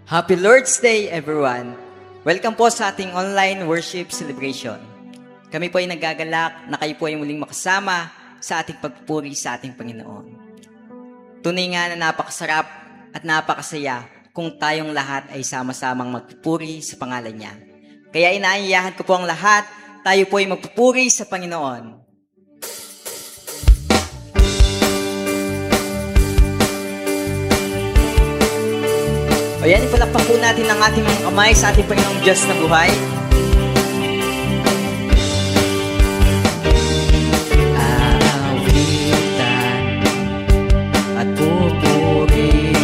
Happy Lord's Day, everyone! Welcome po sa ating online worship celebration. Kami po ay nagagalak na kayo po ay muling makasama sa ating pagpupuri sa ating Panginoon. Tunay nga na napakasarap at napakasaya kung tayong lahat ay sama-samang magpupuri sa pangalan niya. Kaya inaayahan ko po ang lahat, tayo po ay magpupuri sa Panginoon. O yan, ipalakpak po natin ang ating mga kamay sa ating Panginoong Diyos na buhay. Awitan at pupurihin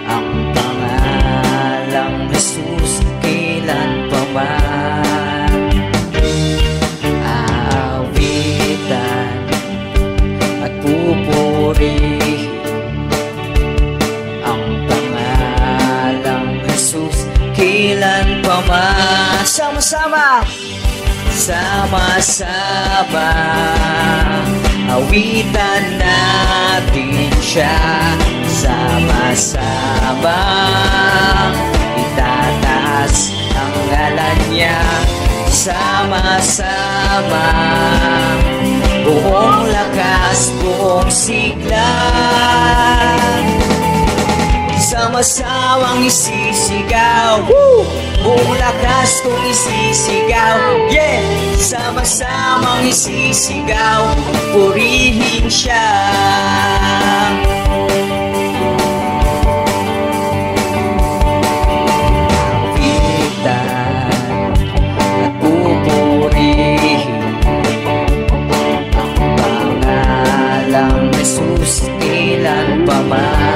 ang pangalang Jesus kailan pa man. Awitan at pupurihin kailan pa man. Sama-sama, sama-sama, awitan natin siya. Sama-sama, itataas ang ngalan niya. Sama-sama, buong lakas, buong sigla, sama-samang isisigaw. Buong lakas kong isisigaw. Yeah! Sama-samang isisigaw. Purihin siya. Awitan at pupurihin ang pangalang Jesus kailan pa man.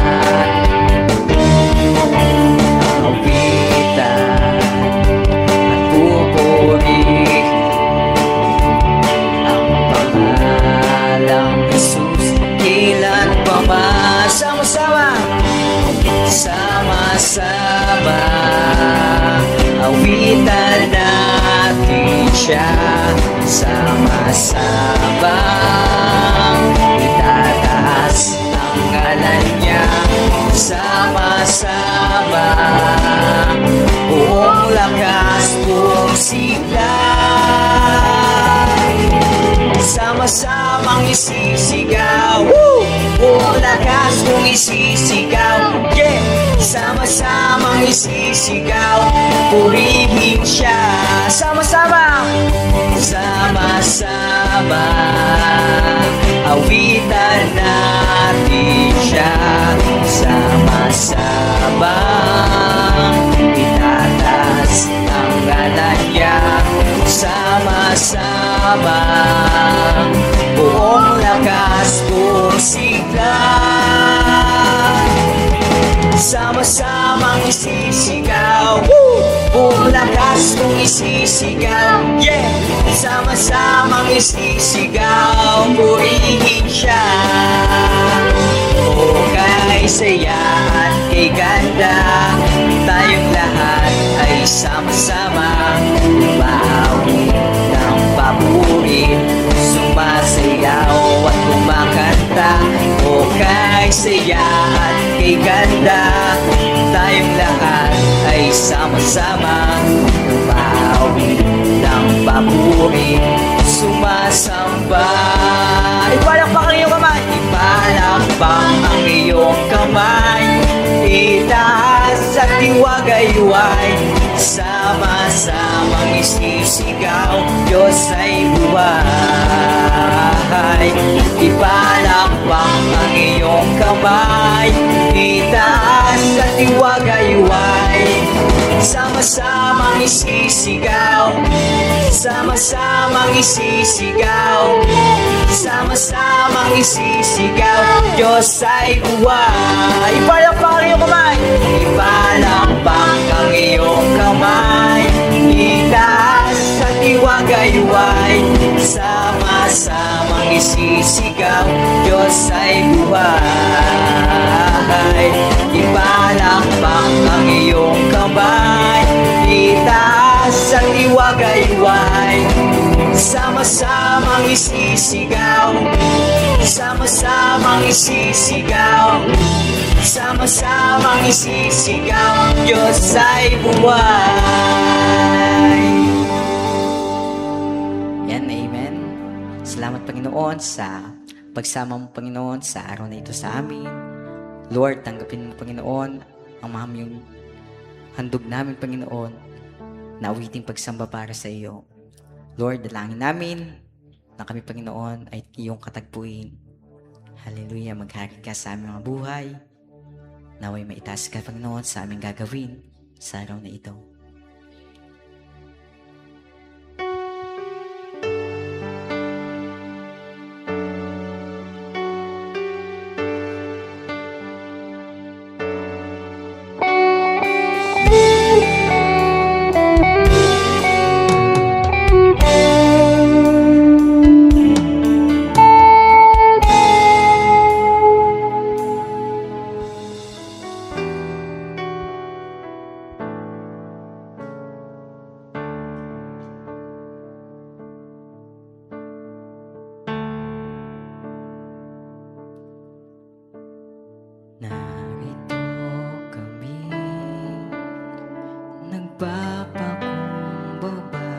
Sama-sama, sama-sama, awitan natin siya. Sama-sama, itataas ang ngalan niya. Sama-sama, buong lakas, buong sigla, sama-samang isisigaw. Buong lakas kong isisigaw. Yeah! Sama-samang isisigaw. Purihin siya. Sama-sama, sama-sama, awitan natin siya. Sama-sama, itataas ang ngalan niya. Sama-sama, buong lakas, buong sigla, sama-samang isisigaw. Buong lakas kong isisigaw. Yeah! Sama-samang isisigaw. Purihin siya. O kay saya at kay ganda, tayong lahat ay sama-sama bawi ng papuri, sumasayaw at kumakanta. O kay saya at kay ganda, tayong lahat ay sama-sama bawi ng papuri, sumasamba. Ipalakpak ang iyong kamay, ipalakpak ang iyong kamay, itaas at iwagayway. Sama-samang isisigaw, Diyos ay buhay. Ipalakpak ang iyong kamay, itaas at iwagayway. Sama-samang isisigaw, sama-samang isisigaw, sama-samang isisigaw, Diyos ay buhay. Ipalakpak ang iyong kamay, ipalakpak ang iyong kamay, itaas at iwagayway. Sama-samang isisigaw, Diyos ay buhay. Ipalakpak ang iyong kamay, itaas at iwagayway. Sama-samang isisigaw, sama-samang isisigaw, Sama-samang isisigaw, Diyos ay buhay. Yan, amen. Salamat Panginoon sa pagsama mo Panginoon sa araw na ito sa amin. Lord, tanggapin mo Panginoon ang mahaming handog namin Panginoon na awiting pagsamba para sa iyo. Lord, dalangin namin na kami Panginoon ay iyong katagpuin. Hallelujah, maghari ka sa aming mga buhay. Naway maitaas ka Panginoon sa aming gagawin sa araw na ito. Narito kami, nagpapakumbaba,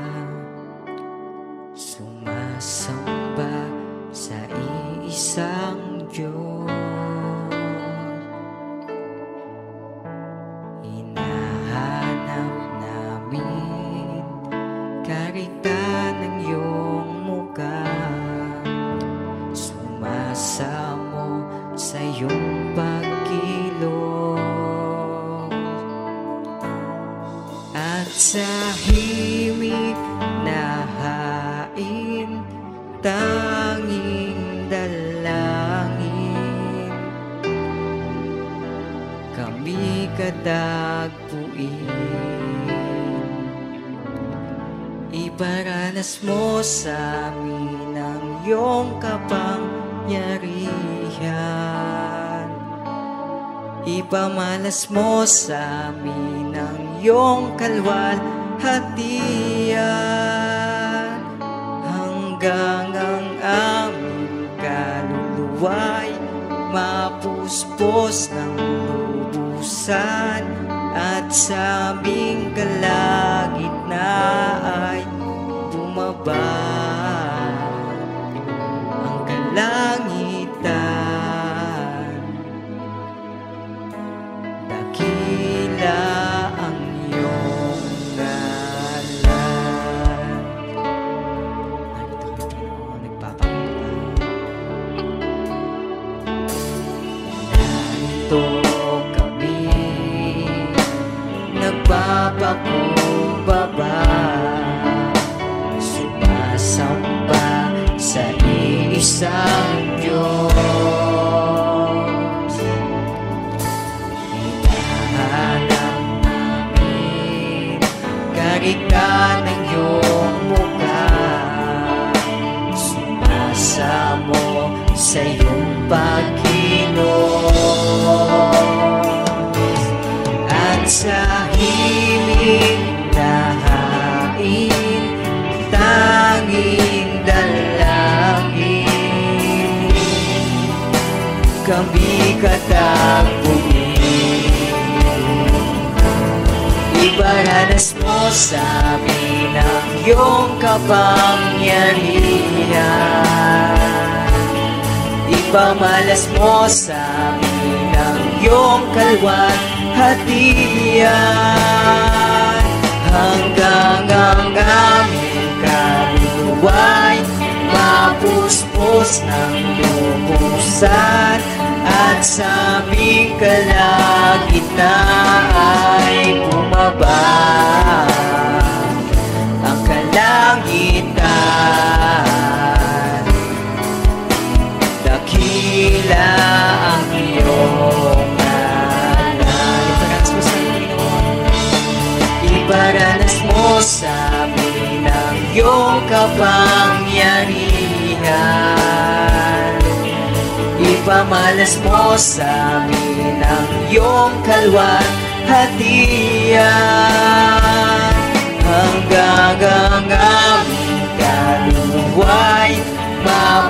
sumasamba sa iisang Diyos. Hinahanap namin karita ng iyong mukha, sumasamo sa iyong pagkilos, at sa himig na hain tanging dalangin kami kadagpuin. Iparanas mo sa amin ang iyong kapangyarihan, ipamalas mo sa amin ang iyong kalwalhatian, hanggang ang aming kaluluwa'y mapuspos ng lubusan, at sa aming kalagitnaan ay bumaba ang kalangitan. Dakila ang iyong ngalan. Narito kami Panginoon, nagpapakumbaba. Narito kami, nagpapakumbaba, sumasamba sa iisang Diyos. Hinahanap namin karita ng iyong mukha, sumasamo sa iyong pagkilos, at sa himig na hain tanging dalangin kami katagpuin. Iparanas mo sa amin ang iyong kapangyarihan, ipamalas mo sa amin ang iyong kalwalhatian, hanggang ang aming kaluluwa'y mapuspos ng lubusan, at sa aming kalagitnaan ay bumaba ang kalangitan. Dakila ang iyong ngalan. Iparanas mo sa amin ang iyong kapangyarihan, ipamalas mo sa amin ang iyong kalwalhatian, hanggang ang aming kaluluwa'y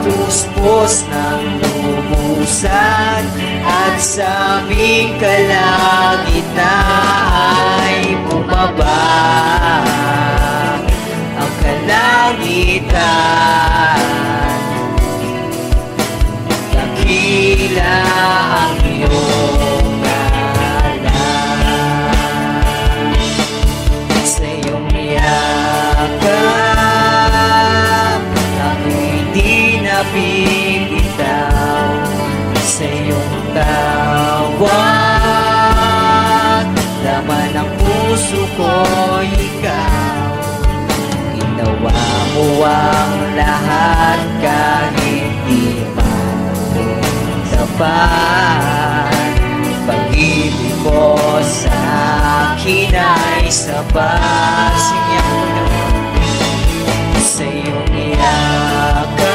puspos ng lubusan at sa aming kalangitan ay bumaba ang kalangitan. Dakila ang iyong ngalan, sa iyong yakap ako'y di nabibitaw, sa iyong tawag laman ng puso ko'y ikaw. Ginawa mo ang lahat kahit di man ako tapat. Pag-ibig mo sa akin ay sapat. Singyan mo naman. Sa iyong yakap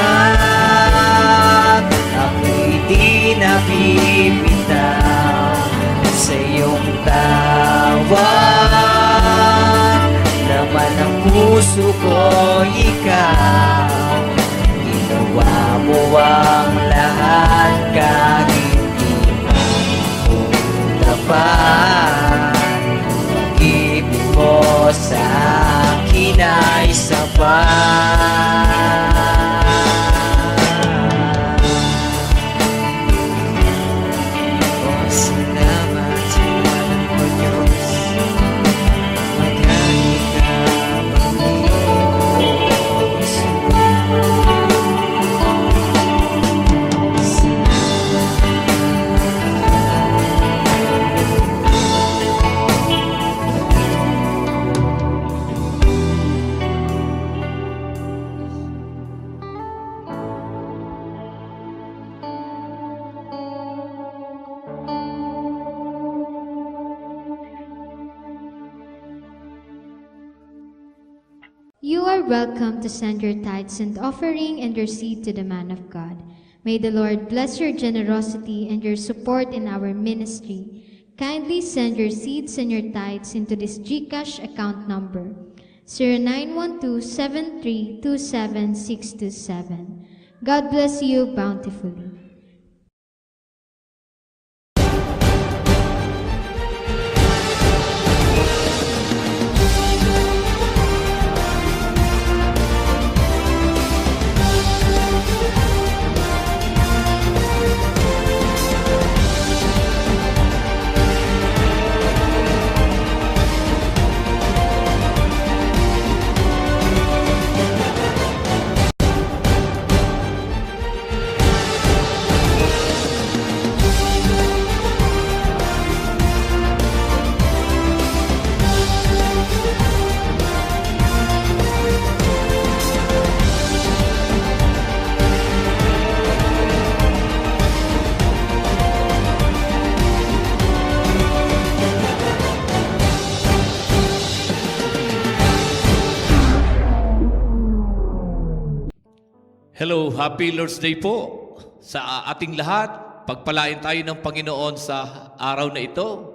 ako'y di nabibitaw, sa iyong tawag laman ng puso ko ikaw. Ginawa mo ang lahat kahit di man ako tapat. Pag-ibig mo sa akin ay sapat. Oh, salamat sa ngalan mo, Diyos. Magaling ka, Panginoon. You are welcome to send your tithes and offering and your seed to the man of God. May the Lord bless your generosity and your support in our ministry. Kindly send your seeds and your tithes into this GCash account number, 0912-7327627. God bless you bountifully. Hello, Happy Lord's Day po sa ating lahat. Pagpalain tayo ng Panginoon sa araw na ito.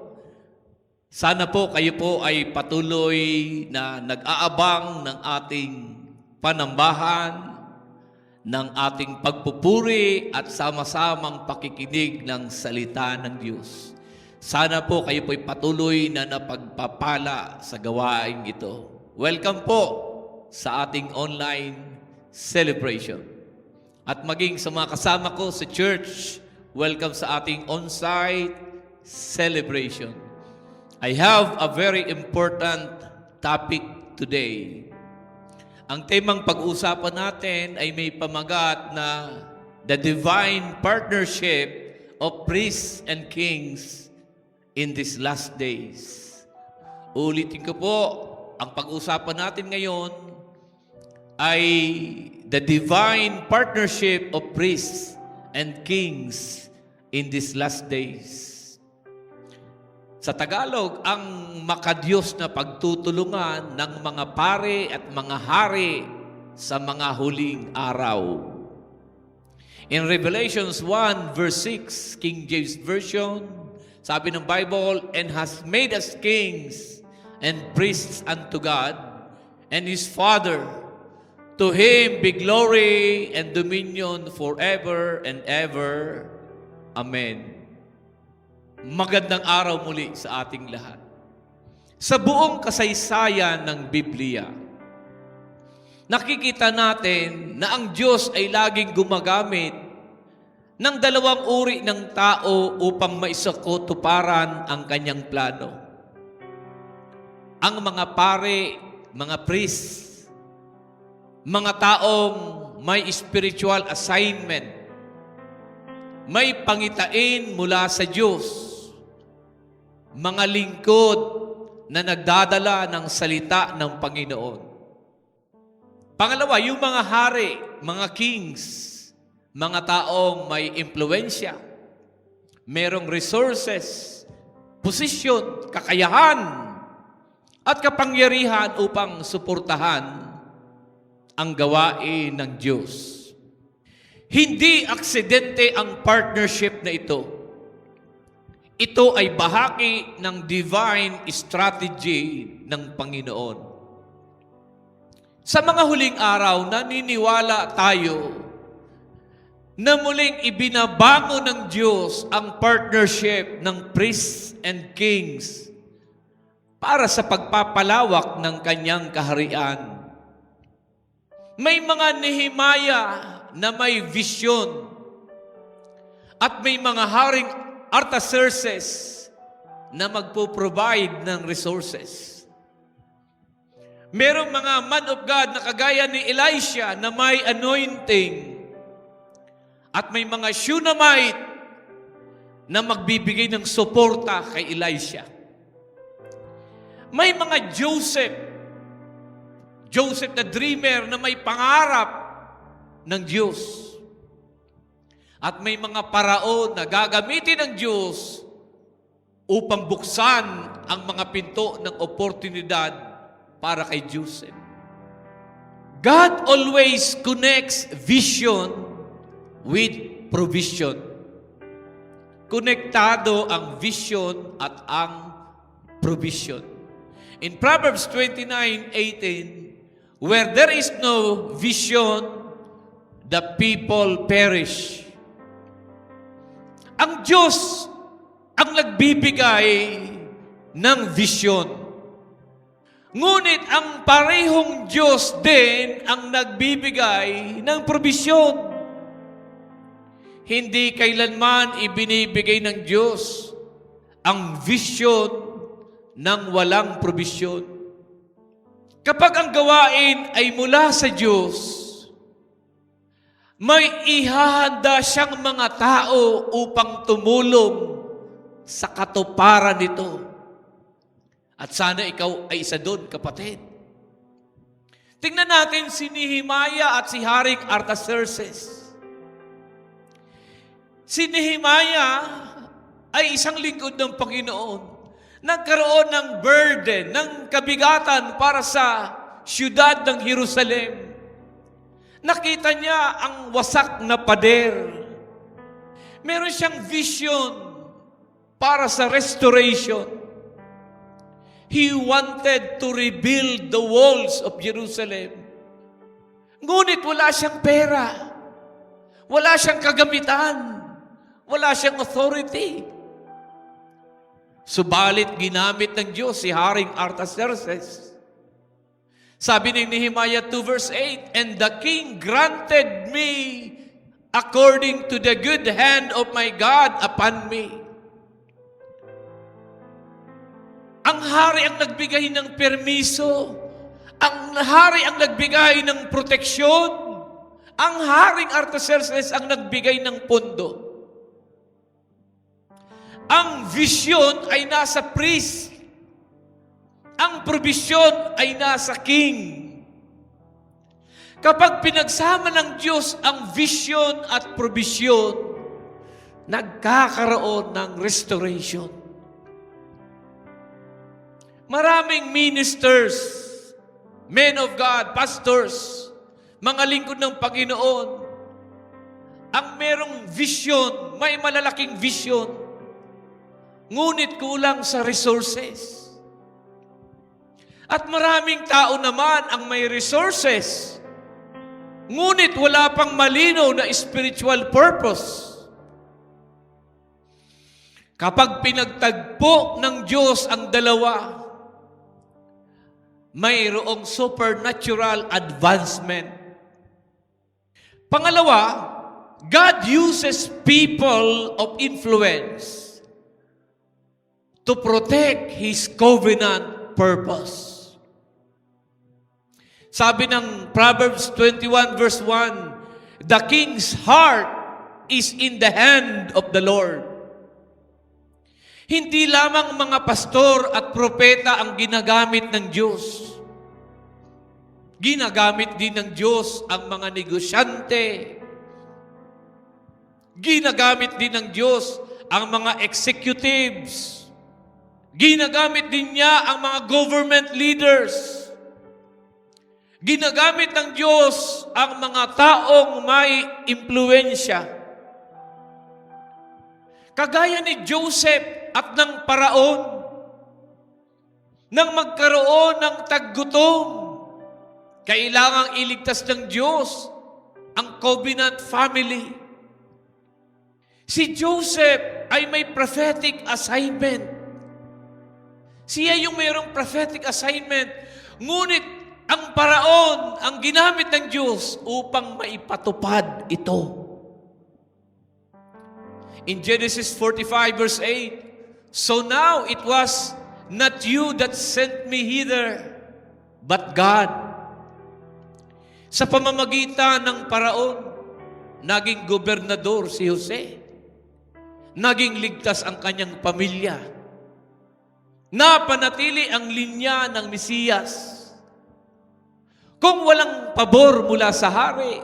Sana po kayo po ay patuloy na nag-aabang ng ating panambahan, ng ating pagpupuri at sama-samang pakikinig ng salita ng Diyos. Sana po kayo po ay patuloy na napagpapala sa gawain ito. Welcome po sa ating online celebration. At maging sa mga kasama ko sa church, welcome sa ating on-site celebration. I have a very important topic today. Ang temang pag-uusapan natin ay may pamagat na the divine partnership of priests and kings in these last days. Ulitin ko po, ang pag-uusapan natin ngayon ay the divine partnership of priests and kings in these last days. Sa Tagalog, ang makadiyos na pagtutulungan ng mga pare at mga hari sa mga huling araw. In Revelations 1 verse 6, King James Version, sabi ng Bible, and has made us kings and priests unto God and His Father. To Him be glory and dominion forever and ever. Amen. Magandang araw muli sa ating lahat. Sa buong kasaysayan ng Biblia, nakikita natin na ang Diyos ay laging gumagamit ng dalawang uri ng tao upang maisakotuparan ang kanyang plano. Ang mga pare, mga priest, mga taong may spiritual assignment, may pangitain mula sa Diyos, mga lingkod na nagdadala ng salita ng Panginoon. Pangalawa, yung mga hari, mga kings, mga taong may impluensya, merong resources, posisyon, kakayahan, at kapangyarihan upang suportahan ang gawain ng Diyos. Hindi aksidente ang partnership na ito. Ito ay bahagi ng divine strategy ng Panginoon. Sa mga huling araw, naniniwala tayo na muling ibinabago ng Diyos ang partnership ng priests and kings para sa pagpapalawak ng kanyang kaharian. May mga Nehemia na may vision at may mga haring Artaxerxes na magpo-provide ng resources. Merong mga man of God na kagaya ni Elisha na may anointing at may mga Shunammite na magbibigay ng suporta kay Elisha. May mga Joseph na dreamer na may pangarap ng Diyos. At may mga paraon na gagamitin ng Diyos upang buksan ang mga pinto ng oportunidad para kay Joseph. God always connects vision with provision. Konektado ang vision at ang provision. In Proverbs 29:18, where there is no vision, the people perish. Ang Diyos ang nagbibigay ng vision. Ngunit ang parehong Diyos din ang nagbibigay ng probisyon. Hindi kailanman ibinibigay ng Diyos ang vision ng walang probisyon. Kapag ang gawain ay mula sa Diyos, may ihahanda siyang mga tao upang tumulong sa katuparan nito. At sana ikaw ay isa doon, kapatid. Tingnan natin si Nehemia at si Haring Artaxerxes. Si Nehemia ay isang lingkod ng Panginoon. Nagkaroon ng burden, ng kabigatan para sa siyudad ng Jerusalem. Nakita niya ang wasak na pader. Meron siyang vision para sa restoration. He wanted to rebuild the walls of Jerusalem. Ngunit wala siyang pera. Wala siyang kagamitan. Wala siyang authority. Subalit ginamit ng Diyos si Haring Artaxerxes. Sabi ng Nehemiah 2 verse 8, and the king granted me according to the good hand of my God upon me. Ang hari ang nagbigay ng permiso. Ang hari ang nagbigay ng proteksyon. Ang Haring Artaxerxes ang nagbigay ng pondo. Ang vision ay nasa priest. Ang provision ay nasa king. Kapag pinagsama ng Diyos ang vision at provision, nagkakaroon ng restoration. Maraming ministers, men of God, pastors, mga lingkod ng Panginoon, ang merong vision, may malalaking vision, ngunit kulang sa resources. At maraming tao naman ang may resources, Ngunit wala pang malinaw na spiritual purpose. Kapag pinagtagpo ng Diyos ang dalawa, mayroong supernatural advancement. Pangalawa, God uses people of influence to protect His covenant purpose. Sabi ng Proverbs 21 verse 1, the king's heart is in the hand of the Lord. Hindi lamang mga pastor at propeta ang ginagamit ng Diyos. Ginagamit din ng Diyos ang mga negosyante. Ginagamit din ng Diyos ang mga executives. Ginagamit din niya ang mga government leaders. Ginagamit ng Diyos ang mga taong may impluensya. Kagaya ni Joseph at ng Paraon, nang magkaroon ng taggutom, kailangang iligtas ng Diyos ang covenant family. Si Joseph ay may prophetic assignment. Siya yung mayroong prophetic assignment. Ngunit ang Paraon, ang ginamit ng Diyos upang maipatupad ito. In Genesis 45 verse 8, so now it was not you that sent me hither, but God. Sa pamamagitan ng Paraon, naging gobernador si Jose. Naging ligtas ang kanyang pamilya. Napanatili ang linya ng Mesiyas. Kung walang pabor mula sa hari,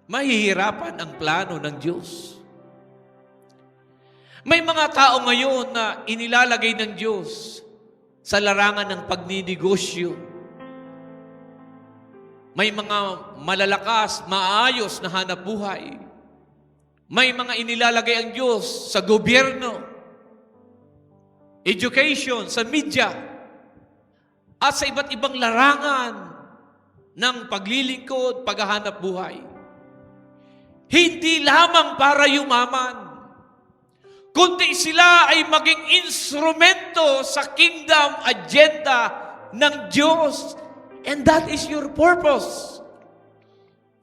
mahihirapan ang plano ng Diyos. May mga tao ngayon na inilalagay ng Diyos sa larangan ng pagninegosyo. May mga malalakas, maayos na hanapbuhay. May mga inilalagay ang Diyos sa gobyerno, education, sa media, at sa iba't ibang larangan ng paglilingkod, paghahanap buhay. Hindi lamang para yumaman, kundi sila ay maging instrumento sa kingdom agenda ng Diyos. And that is your purpose.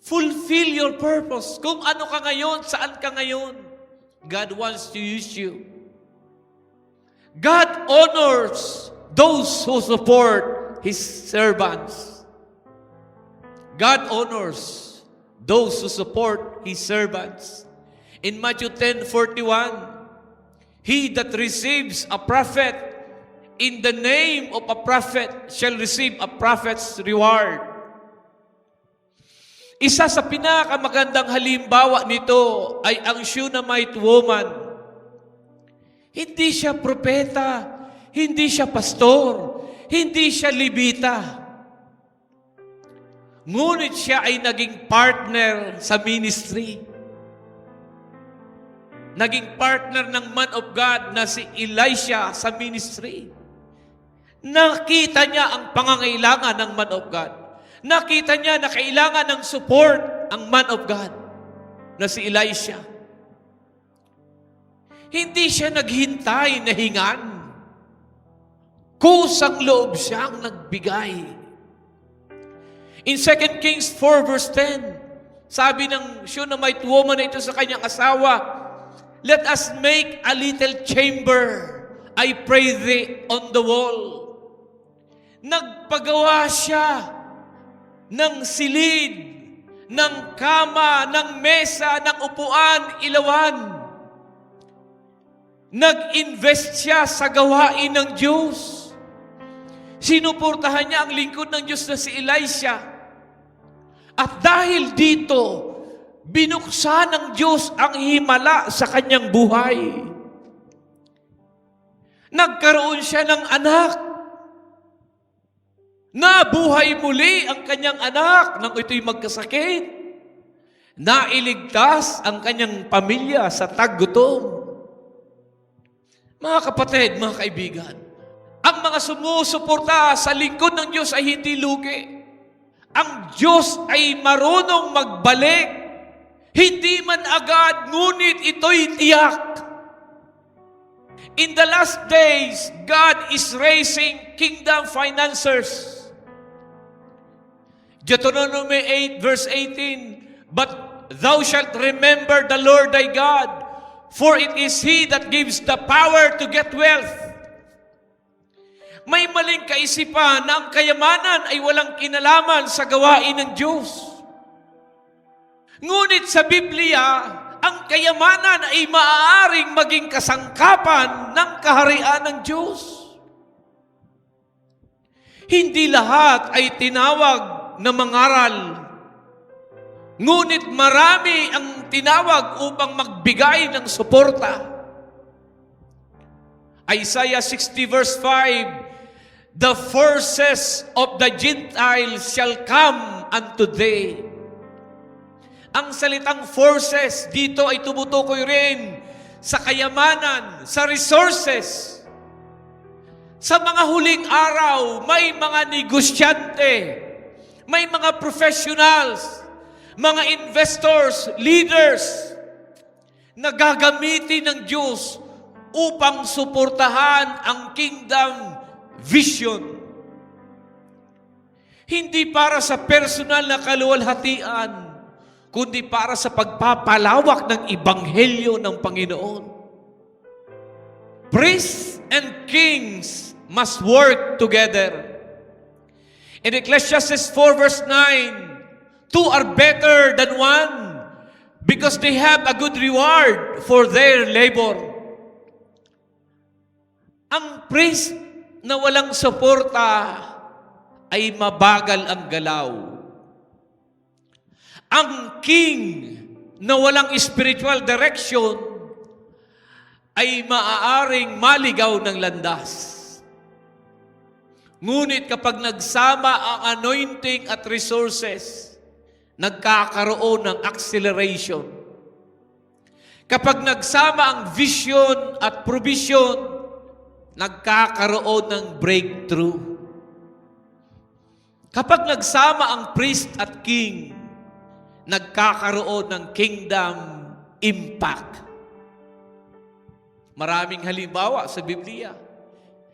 Fulfill your purpose. Kung ano ka ngayon, saan ka ngayon, God wants to use you. God honors those who support His servants. God honors those who support His servants. In Matthew 10:41, he that receives a prophet in the name of a prophet shall receive a prophet's reward. Isa sa pinakamagandang halimbawa nito ay ang Shunammite woman. Hindi siya propeta, hindi siya pastor, hindi siya Levita. Ngunit siya ay naging partner sa ministry. Naging partner ng man of God na si Elisha sa ministry. Nakita niya ang pangangailangan ng man of God. Nakita niya na kailangan ng support ang man of God na si Elisha. Hindi siya naghintay na hingan. Kusang loob siyang nagbigay. In 2 Kings 4 verse 10, sabi ng Shunammite woman na ito sa kanyang asawa, let us make a little chamber, I pray thee, on the wall. Nagpagawa siya ng silid, ng kama, ng mesa, ng upuan, ilawan. Nag-invest siya sa gawain ng Diyos. Sinuportahan niya ang lingkod ng Diyos na si Elisha. At dahil dito, binuksan ng Diyos ang himala sa kanyang buhay. Nagkaroon siya ng anak. Nabuhay muli ang kanyang anak nang ito'y magkasakit. Nailigtas ang kanyang pamilya sa taggutom. Mga kapatid, mga kaibigan, ang mga sumusuporta sa lingkod ng Diyos ay hindi lugi. Ang Diyos ay marunong magbalik. Hindi man agad, ngunit ito'y tiyak. In the last days, God is raising kingdom financiers. Deuteronomy 8 verse 18, "But thou shalt remember the Lord thy God, for it is He that gives the power to get wealth." May maling kaisipan na ang kayamanan ay walang kinalaman sa gawain ng Diyos. Ngunit sa Biblia, ang kayamanan ay maaaring maging kasangkapan ng kaharian ng Diyos. Hindi lahat ay tinawag na mangaral. Ngunit marami ang tinawag upang magbigay ng suporta. Isaiah 60 verse 5, "The forces of the Gentiles shall come unto thee." Ang salitang forces dito ay tumutukoy rin sa kayamanan, sa resources. Sa mga huling araw, may mga negosyante, may mga professionals, mga investors, leaders na gagamitin ng Diyos upang suportahan ang kingdom vision. Hindi para sa personal na kaluwalhatian, kundi para sa pagpapalawak ng ebanghelyo ng Panginoon. Priests and kings must work together. In Ecclesiastes 4 verse 9, "Two are better than one, because they have a good reward for their labor." Ang priest na walang suporta ay mabagal ang galaw. Ang king na walang spiritual direction ay maaaring maligaw ng landas. Ngunit kapag nagsama ang anointing at resources, nagkakaroon ng acceleration. Kapag nagsama ang vision at provision, nagkakaroon ng breakthrough. Kapag nagsama ang priest at king, nagkakaroon ng kingdom impact. Maraming halimbawa sa Biblia.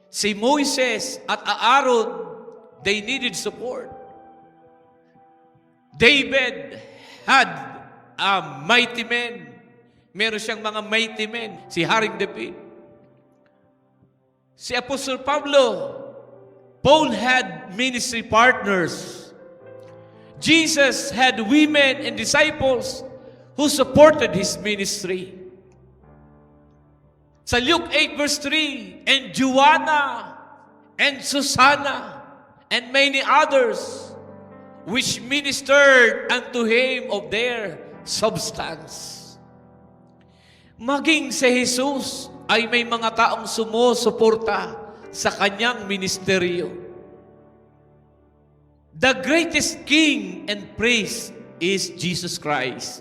Si Moises at Aaron, they needed support. David had a mighty man. Meron siyang mga mighty men. Si Haring David. Si Apostle Paul had ministry partners. Jesus had women and disciples who supported his ministry. Sa Luke 8 verse 3, "And Joanna and Susanna and many others which ministered unto him of their substance." Maging si Jesus ay may mga taong sumusuporta sa kanyang ministeryo. The greatest king and priest is Jesus Christ.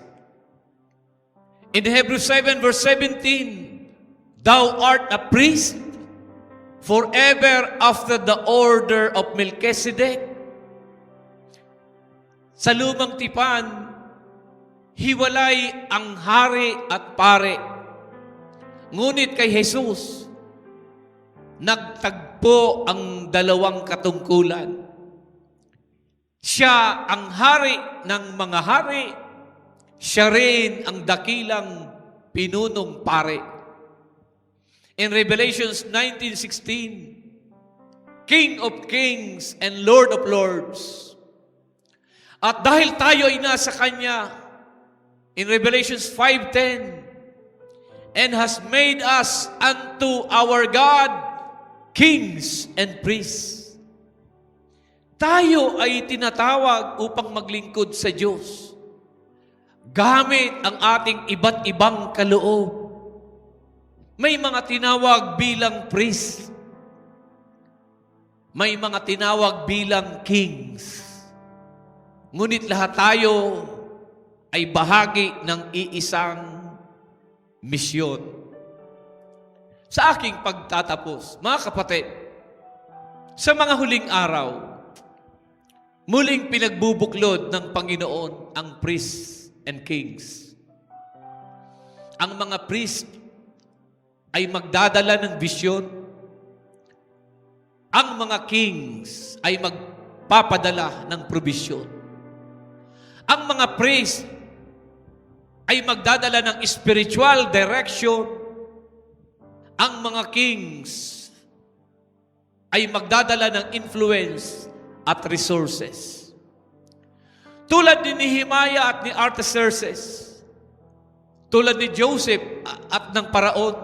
In Hebrews 7 verse 17, "Thou art a priest forever after the order of Melchizedek." Sa lumang tipan, hiwalay ang hari at pare. Ngunit kay Jesus, nagtagpo ang dalawang katungkulan. Siya ang hari ng mga hari, siya rin ang dakilang pinunong pare. In Revelations 19:16, King of Kings and Lord of Lords. At dahil tayo ay nasa Kanya, in Revelations 5:10, "And has made us unto our God kings and priests." Tayo ay tinatawag upang maglingkod sa Diyos gamit ang ating iba't ibang kaloob. May mga tinawag bilang priest. May mga tinawag bilang kings. Ngunit lahat tayo ay bahagi ng iisang misyon. Sa aking pagtatapos, mga kapatid, sa mga huling araw, muling pinagbubuklod ng Panginoon ang priests and kings. Ang mga priest ay magdadala ng bisyon. Ang mga kings ay magpapadala ng probisyon. Ang mga priest ay magdadala ng spiritual direction. Ang mga kings ay magdadala ng influence at resources. Tulad ni Nehemiah at ni Artaxerxes, tulad ni Joseph at ng Paraon,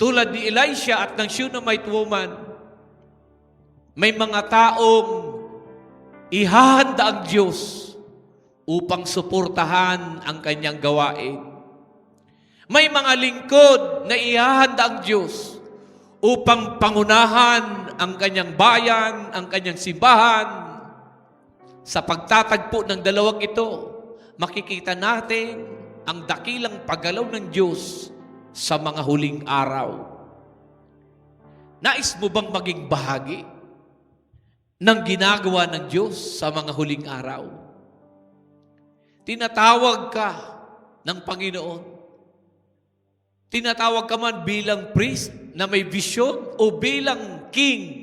tulad ni Elisha at ng Shunammite woman, may mga taong ihahanda ang Diyos upang suportahan ang kanyang gawain. May mga lingkod na ihahanda ang Diyos upang pangunahan ang kanyang bayan, ang kanyang simbahan. Sa pagtatagpo ng dalawang ito, makikita natin ang dakilang paggalaw ng Diyos sa mga huling araw. Nais mo bang maging bahagi ng ginagawa ng Diyos sa mga huling araw? Tinatawag ka ng Panginoon. Tinatawag ka man bilang priest na may vision o bilang king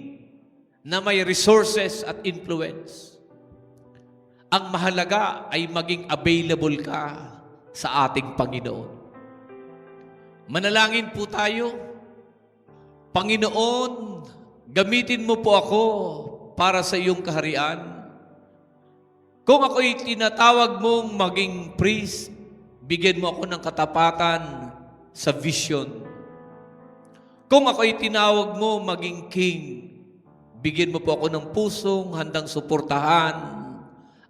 na may resources at influence. Ang mahalaga ay maging available ka sa ating Panginoon. Manalangin po tayo. Panginoon, gamitin mo po ako para sa iyong kaharian. Kung ako'y tinatawag mong maging priest, bigyan mo ako ng katapatan sa vision. Kung ako'y tinawag mo maging king, bigyan mo po ako ng pusong handang suportahan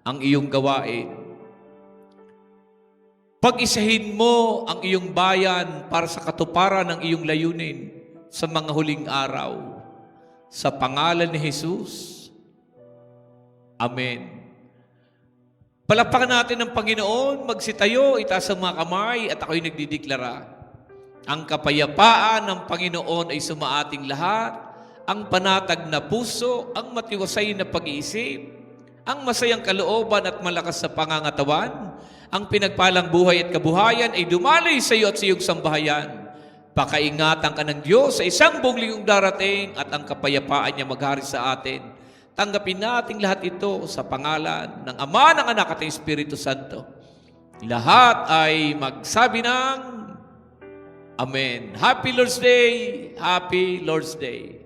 ang iyong gawain. Pag-isahin mo ang iyong bayan para sa katuparan ng iyong layunin sa mga huling araw. Sa pangalan ni Jesus. Amen. Palakpakan natin ng Panginoon, magsitayo, itaas ang mga kamay at ako'y nagdideklara. Ang kapayapaan ng Panginoon ay sumaating lahat, ang panatag na puso, ang matiwasay na pag-iisip, ang masayang kalooban at malakas sa pangangatawan, ang pinagpalang buhay at kabuhayan ay dumaloy sa iyo at sa iyong sambahayan. Pakaingatan ka ng Diyos sa isang buong linggong darating at ang kapayapaan niya maghari sa atin. Tanggapin natin lahat ito sa pangalan ng Ama, ng Anak at ng Espiritu Santo. Lahat ay magsabi ng Amen. Happy Lord's Day! Happy Lord's Day!